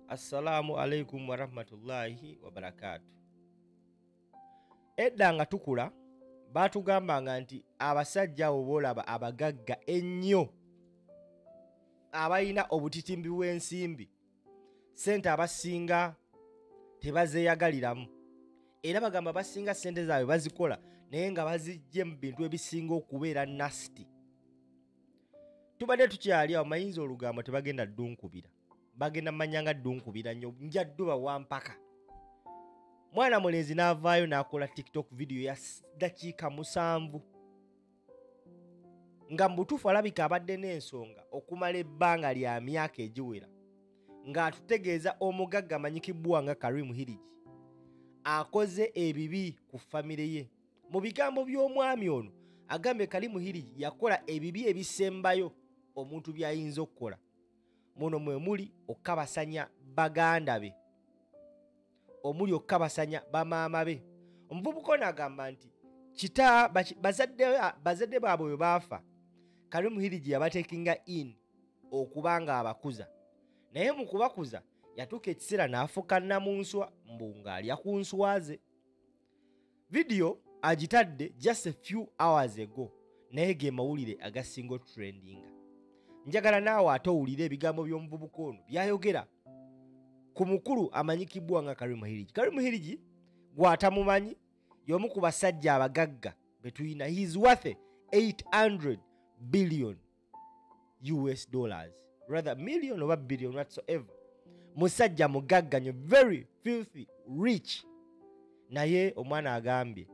Assalamu alaikum wa rahmatullahi wa barakatuh. Edda nga tukula batugambanga nti abasajja obolaba abagagga ennyo abayina obutitimbi bw'ensimbi sente abasinga tebazeeyagaliramu era bagamba basinga sente zaabwe bazikola naye nga bazijje mu bintu ebisinga okubeera nasty. Tubadde tukyali awo mayinza olugambo tebagenda ddunkubira bagenda manyanga ddunkubira nnyo njadduba wampaka. Mwana mulenzi n'avaayo n'akola TikTok video ya dakiika 7 nga mbutuufu alabika abadde n'ensonga okumala ebbanga lya myaka egiwera ng'atutegeeza omugagga amanyikibwa nga Karim Hirigi akoze ebibi ku famire ye. Mu bigambo by'omwami ono agambye Karim Hirigi yakola ebibi ebisembayo omuntu by'ayinza okukola. Muno mwe muli okukabasanya baganda be, omuli okukabasanya bamaama be. Omuvubuka ono agamba nti bazadde baabwe bwe baafa Karim Hirigi yabatekinga in okubanga abakuza, naye mu kubakuza yatuuka ekiseera n'afuuka nnamunswa mbunga alya ku nswa ze. Video agitadde just a few hours ago naye ge mawulire agasinga trendinga. Njagala naawe ate owulire ebigambo by'omuvubuka ono byayogera ku mukulu amanyikibwa nga Karim Hirigi. Karim Hirigi gw'atamumanyi y'omu ku basajja abagagga be tuyina. He is worth 800 billion US dollars, rather million oba billion whatsoever. Musajja mugagga nnyo, very filthy rich. Naye omwana agambye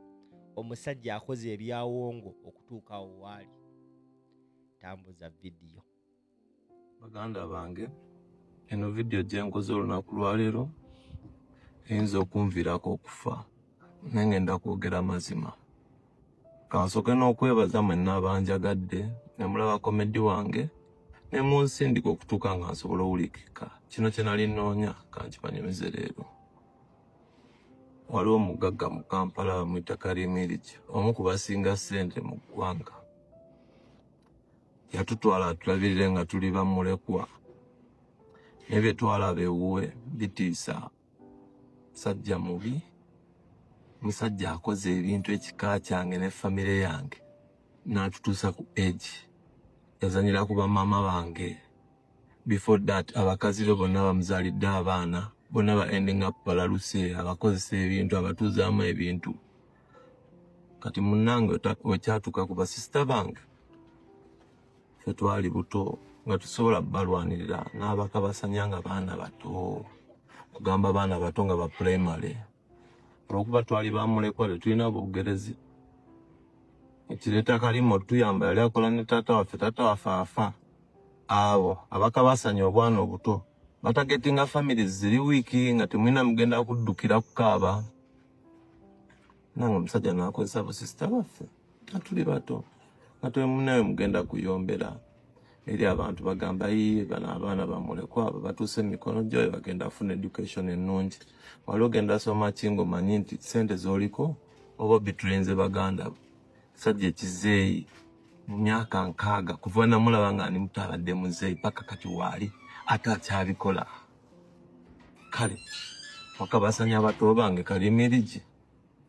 omusajja akoze ebyawongo okutuuka awo waali. Tambuza video. Baganda bange, eno video gye nkoze olunaku lwaleero eyinza okunviirako okufa naye ngenda kwogera mazima. Kansooke n'okwebaza mwenna abanjagadde ne mulaba komedi wange ne munsindika okutuuka nga nsobola owulikika. Kino kye nali nnoonya kankibanyumize leero. Waliwo omugagga mu Kampala bamuyita Karim Hirigi, omu ku basinga ssente mu ggwanga. Yatutwala atulabirire nga tuli bamulekwa naye bye twalaba ewuwe bitiisa. Musajja mubi, musajja akoze ebintu ekika kyange ne famire yange n'atutuusa ku egi. Yazanyira ku bamaama bange. Before that abakazi be bonna bamuzaalidde abaana bonna ba ending up balaluse, abakozesa ebintu abatuuzaamu ebintu. Kati munnange wekyatuuka ku basisita bange ffe twali buto nga tusobola balwanirira n'abakabasanya nga baana bato, kugamba baana bato nga ba primary. Olwokuba twali bamulekwa tetulina bugerezi ekireeta Kalimu otuyamba yali akola ne taata waffe afa. Abo abakabasanya obwana obuto batagetinga families ziri wiiki nga temulina mugenda kuddukira kukaaba. Nange omusajja n'akozesa basisita baffe nga tuli bato nga temunawe mugenda kuyombera eri abantu bagamba bano abaana bamulekwa abo batuuse emikono gyo bagenda afuna education ennungi. Wali ogenda soma kingo manyi nti sente z'oliko oba bitulenze baganda. Sajja ekizeeyi mu myaka 6 kuva namulaba nga ni muto abadde muzeeyi paka kati waali ate akyabikola. Kale wakabasanya abato bange Karim Hirigi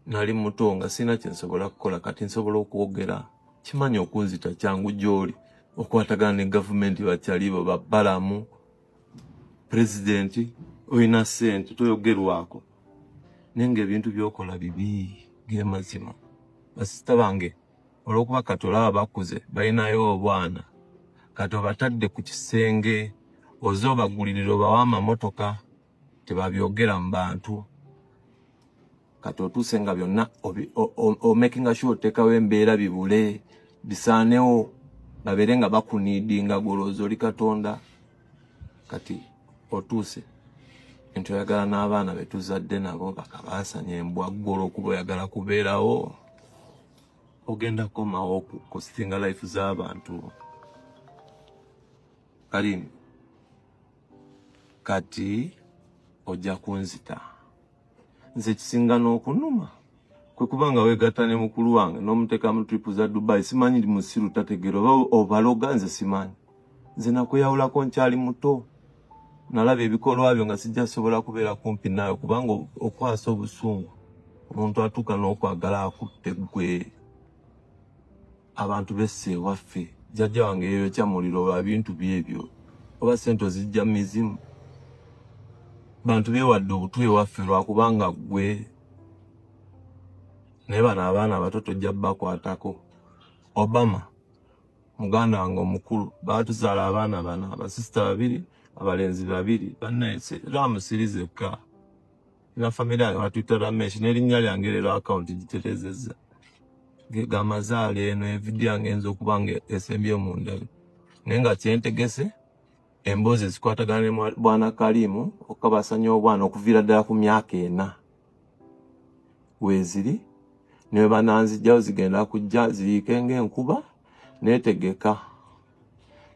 nali muto nga sina kye nsobola kukola, kati nsobola okwogera. Kimanyi okunzita kyangu gy'oli okwatagana ne gavumenti bakyalibo babbalamu pulezidenti oyina ssente toyogerwako naye ng'ebintu by'okola bibi ge mazima. Basisita bange olw'okuba kati olaba bakuze balinayo obwana kati obatadde ku kisenge oze obagulirira obawa amamotoka tebabyogera mu bantu. Kati otuuse nga byonna making sure oteekawo embeera bibule bisaanewo babeere nga bakuniidinga golooza oli Katonda. Kati otuuse nti oyagala n'abaana be tuzadde nabo bakabasanya embwaggwa olw'okuba oyagala kubeerawo ogenda kukomawo kusitinga life z'abantu. Karim kati ojja kunzita nze kisinga n'okunuma kwe kubanga weegatta ne mukulu wange n'omuteeka mu tripu za Dubai. Simanyi ndi musiru tategera oba obaloga, nze simanyi. Nze nakweyawulako nkyali muto nalaba ebikolwa byo nga sijja sobola kubeera kumpi nawe kubanga okwasa obusungu omuntu atuuka n'okwagala akutte gwe abantu besse ewaffe jjajja wange yeeyokya muliro lwa bintu byebyo oba sente ozijja mu mizimu bantu beewadde obutwe ewaffe lwakubanga gwe naye bano abaana abato tojja bakwatako. Obama muganda wange omukulu baatuzaala abaana bana abasisita 2 abalenzi 2 bannaye ramusirize na famire yange batuyita Ramesh n'erinnya lyange leero akawunti giterezezza gamazaale eno evidiyo yange enza okuba nga esembye mu ndabe naye nga kyentegese emboozi zikwatagana ne bwana Kalimu okukabasanya obwana okuviira ddala ku myaka 4 weeziri niwe bananzijjawo zigenda kujja ziriike ng'enkuba neetegeka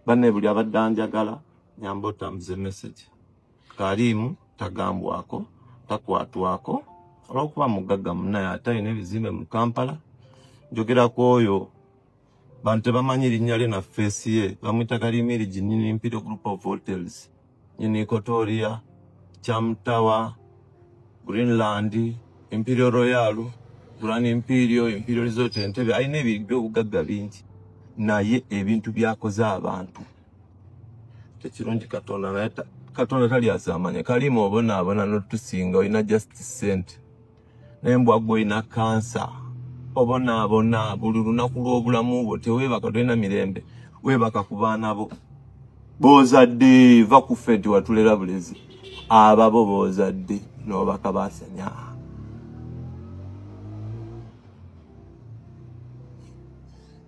banne buli abadde anjagala nyamba otambuze message Kalimu tagambwako takwatwako olw'okuba mugagga munaye ate alina ebizimbe mu Kampala njogerako oyo bantu tebamanyi linnya lye na feesi ye bamwita Kalimiri Ginini Imperial Group of Hotels Nyini Equatoria Chamtawa Greenland Imperial Royal Grand Imperial Resort Entebbe alina ebyobugagga bingi naye ebintu byakoze abantu tekirungi Katonda tali asamanya Kalimu obonaabona n'otusinga olina justice center nembwa gwe olina kansa obonaabona buli lunaku lw'obulamu bwo teweebaka tolina mirembe weebaka ku baana bo boozadde va ku ffe nti watulera bulezi ababo boozadde n'obaka baasanya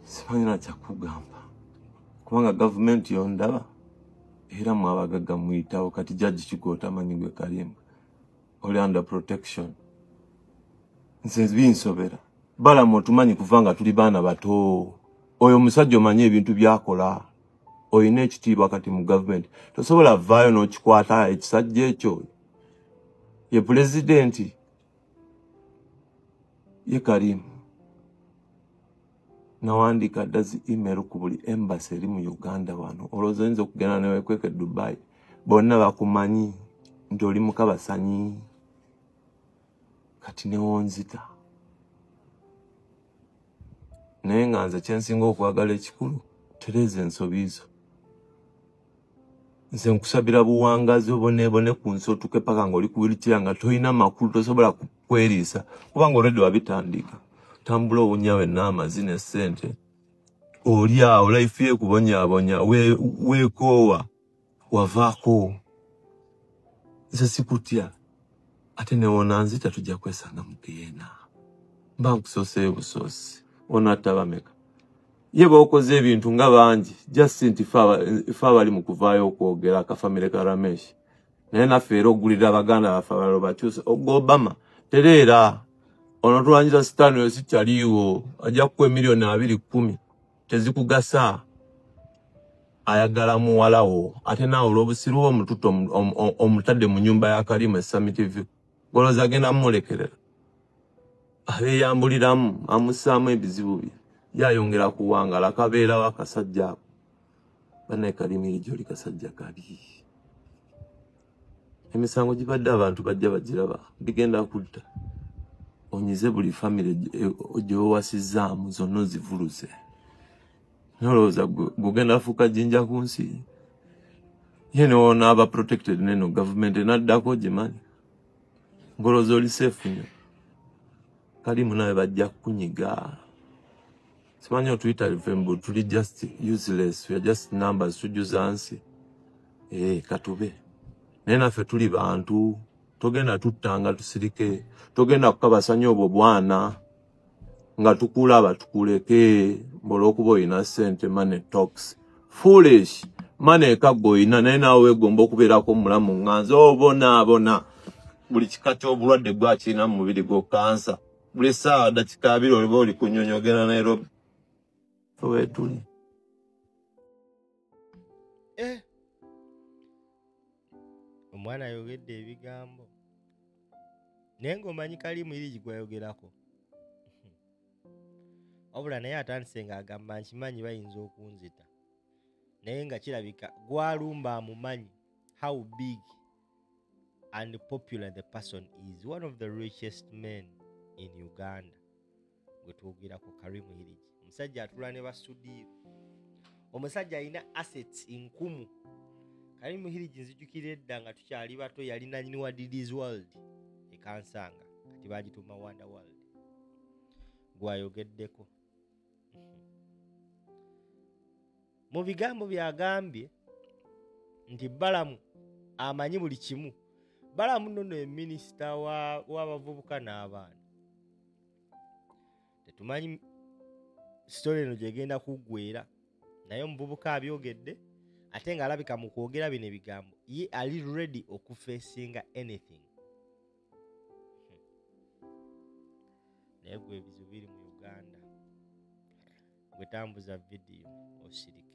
sibanyina kyakugamba kubanga gavumenti yondaba era mwabagagga muyitawo kati judge Kigoota amanyi gwe Kalimu oli under protection nze binsobera balamu otumanyi kuva nga tuli baana bato oyo musajja omanyi ebintu byakola oyina ekitiibwa kati mu gavumenti tosobola vaayo n'okikwata ekisajja ekyo ye pulezidenti ye Kalimu nawandika ddazi email ku buli embassy eri mu Uganda wano olowooza oyinza okugenda newekweka Dubai bonna bakumanyi nti oli mukabasanyi kati newonzita naye nga nze kyensinga okwagala ekikulu tereeza ensobi zo nze nkusabira buwangazi oboneebone ku nsi otuuke paka ng'oli ku wheelchair nga tolina makulu tosobola kweriisa kubanga olwedde wabitandika tambula obunyawe n'amazina essente oli awo life ye kubonyaabonya weekoowa wavaako nze sikutya ate newona nzita tujja kwesanga mu geena mba nkusooseyo busoosi ono atabameka ye bookoze ebintu nga bangi just nti ife abali mu kuvaayo okwogera akafamire ka Ramesh naye naffe era ogulira abaganda baffe abalala bakyuse ogwo Obama tereera ono tulwanyiza sitaani oyo sikyaliiwo ajja kukuwa miliyoni 210 tezikugasa ayagala muwalawo ate naawe olw'obusiru omututo omutadde mu nyumba ya Kalimu Summit View golooza agenda mumulekerera abeeyambuliramu amussaamu ebizibu bye yayongera kuwangala kabeerawo akasajja ako bannaye Kalimu gy'oli kasajja kabi emisango gibadde abantu bajja bagiraba bigenda kudda onyize buli famire gy'owasizzaamu zonna ozivuluze nolowooza gugenda fuuka jjinja ku nsi ye newonaaba protected neno gavumenti enaddako gimanyi ngolooza oli safe nnyo Kalimu nawe bajja kukunyiga simanyi otuyita livembu tuli just useless we are just numbers tujjuza nsi katube naye naffe tuli bantu togenda tuttanga tusirike togenda kukabasanya obwo bwana nga tukulaba tukuleke olw'okuba oyina ssente money talks foolish money ekagga oyina naye naawe weegomba okubeerako mulamu ŋŋanza obonaabona buli kika ky'obulwadde gwakirina mu mubiri gwo kansa buli ssaawa dakika 2 oliba oli kunyonyogera Nairobi weetuli omwana ayogedde ebigambo naye ng'omanyi Kalimu iri gwayogerako wabula naye atandise ng'agamba nkimanyi bayinza okunzita naye nga kirabika gwalumba amumanyi how big and popular the person is. One of the richest men in Uganda. Gwe twogera ku Karimu Hiligi. Omusajja atula ne basudiyo. Omusajja alina assets nkumu. Karimu Hiligi nzijukira edda nga tukyali bato yalina nyiniwa Diddy's World ekansanga kati bagituuma Wonder World. Gwayogeddeko. Mu bigambo byagambye nti Balamu amanyi buli kimu. Balamu nno ye minisita w'abavubuka n'abaana. Tetumanyi story eno gyegenda kuggweera naye omuvubuka abyogedde ate ng'alabika mu kwogera bino ebigambo ye ali ready okufeesinga anything. Naye gwe ebizibu biri mu Uganda. Gwe tambuza vidiyo osirika.